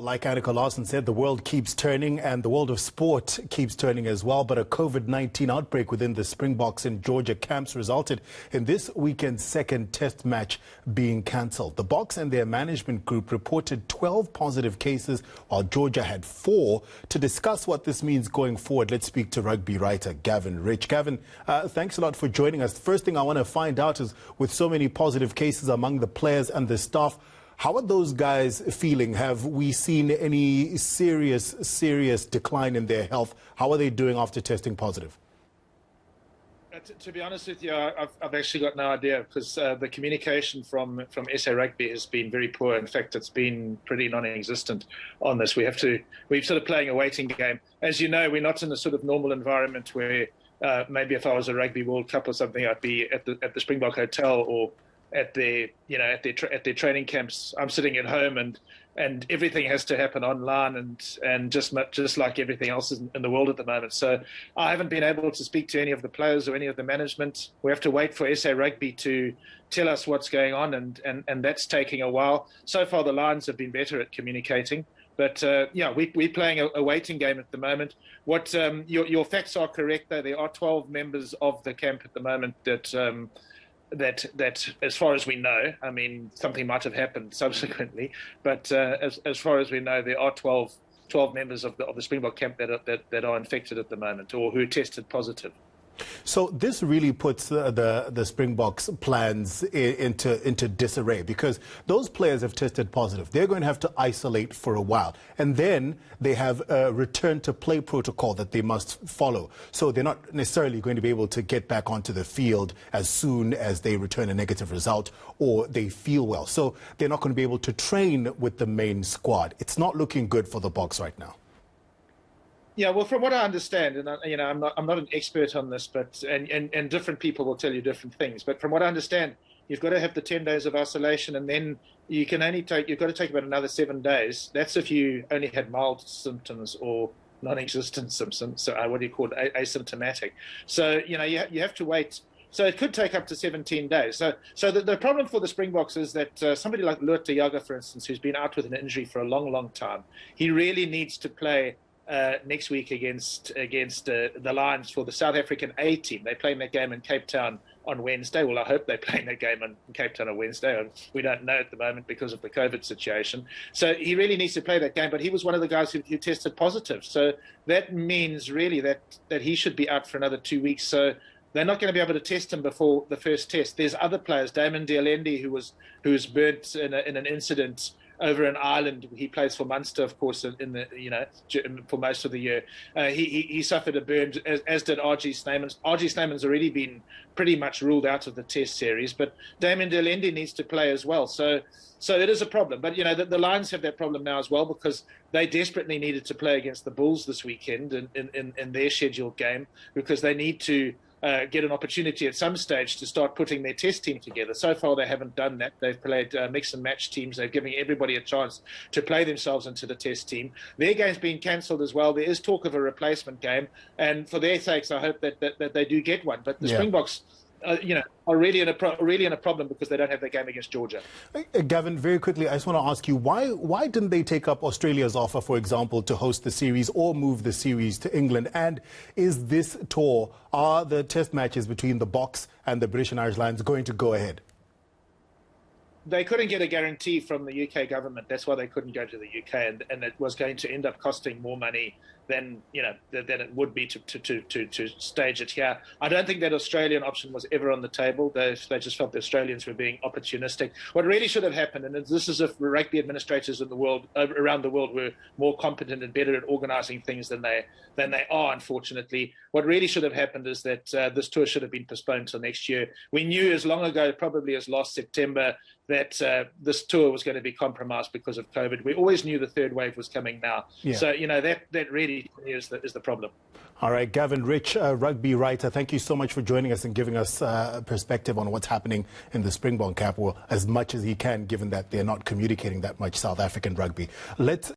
Well, like Annika Larson said, the world keeps turning and the world of sport keeps turning as well. But a COVID-19 outbreak within the Springboks and Georgia camps resulted in this weekend's second test match being cancelled. The Boks and their management group reported 12 positive cases, while Georgia had 4. To discuss what this means going forward, let's speak to rugby writer Gavin Rich. Gavin, thanks a lot for joining us. The first thing I want to find out is, with so many positive cases among the players and the staff, how are those guys feeling? Have we seen any serious decline in their health? How are they doing after testing positive? To be honest with you, I've actually got no idea, because the communication from SA Rugby has been very poor. In fact, it's been pretty non-existent on this. We're sort of playing a waiting game. As you know, we're not in the sort of normal environment where maybe if I was a Rugby World Cup or something, I'd be at the Springbok Hotel or at their training camps. I'm sitting at home and everything has to happen online and just like everything else in the world at the moment. So I haven't been able to speak to any of the players or any of the management. We have to wait for SA Rugby to tell us what's going on, and that's taking a while. So far the Lions have been better at communicating. But we're playing a waiting game at the moment. What your facts are correct, though. There are 12 members of the camp at the moment that, as far as we know, I mean, something might have happened subsequently, but as far as we know, there are 12 members of the Springbok camp that are infected at the moment, or who tested positive. So this really puts the Springboks plans into disarray, because those players have tested positive. They're going to have to isolate for a while, and then they have a return to play protocol that they must follow. So they're not necessarily going to be able to get back onto the field as soon as they return a negative result or they feel well. So they're not going to be able to train with the main squad. It's not looking good for the Boks right now. Yeah, well, from what I understand, and I'm not an expert on this, but and different people will tell you different things. But from what I understand, you've got to have the 10 days of isolation, and then you've got to take about another 7 days. That's if you only had mild symptoms or non-existent symptoms. So what do you call it? Asymptomatic. So you have to wait. So it could take up to 17 days. So the problem for the Springboks is that somebody like Loet de Jager, for instance, who's been out with an injury for a long time, he really needs to play next week against the Lions for the South African A team. They're playing that game in Cape Town on Wednesday. Well, I hope they're playing that game in Cape Town on Wednesday. We don't know at the moment because of the COVID situation. So he really needs to play that game, but he was one of the guys who tested positive. So that means really that he should be out for another 2 weeks. So they're not going to be able to test him before the first test. There's other players, Damon Dialendi, who was burnt in an incident over in Ireland. He plays for Munster, of course, for most of the year. He suffered a burn, as did RG Snyman's. RG Snyman's already been pretty much ruled out of the Test series, but Damon Dialendi needs to play as well. So it is a problem. But the Lions have that problem now as well, because they desperately needed to play against the Bulls this weekend in their scheduled game, because they need to get an opportunity at some stage to start putting their test team together. So far, they haven't done that. They've played mix and match teams. They're giving everybody a chance to play themselves into the test team. Their game's been cancelled as well. There is talk of a replacement game, and for their sakes, I hope that they do get one. But the Springboks, are really in a problem, because they don't have their game against Georgia. Gavin, very quickly, I just want to ask you, why didn't they take up Australia's offer, for example, to host the series or move the series to England? And is this tour, are the test matches between the Boks and the British and Irish Lions going to go ahead? They couldn't get a guarantee from the UK government. That's why they couldn't go to the UK, and it was going to end up costing more money than it would be to stage it here. I don't think that Australian option was ever on the table. They just felt the Australians were being opportunistic. What really should have happened, and this is if rugby administrators in the world, around the world, were more competent and better at organising things than they are, unfortunately. What really should have happened is that this tour should have been postponed till next year. We knew as long ago, probably as last September, that this tour was going to be compromised because of COVID. We always knew the third wave was coming now. Yeah. So, that really is the problem. All right, Gavin Rich, rugby writer, thank you so much for joining us and giving us a perspective on what's happening in the Springbok camp, or as much as he can, given that they're not communicating that much South African rugby. Let's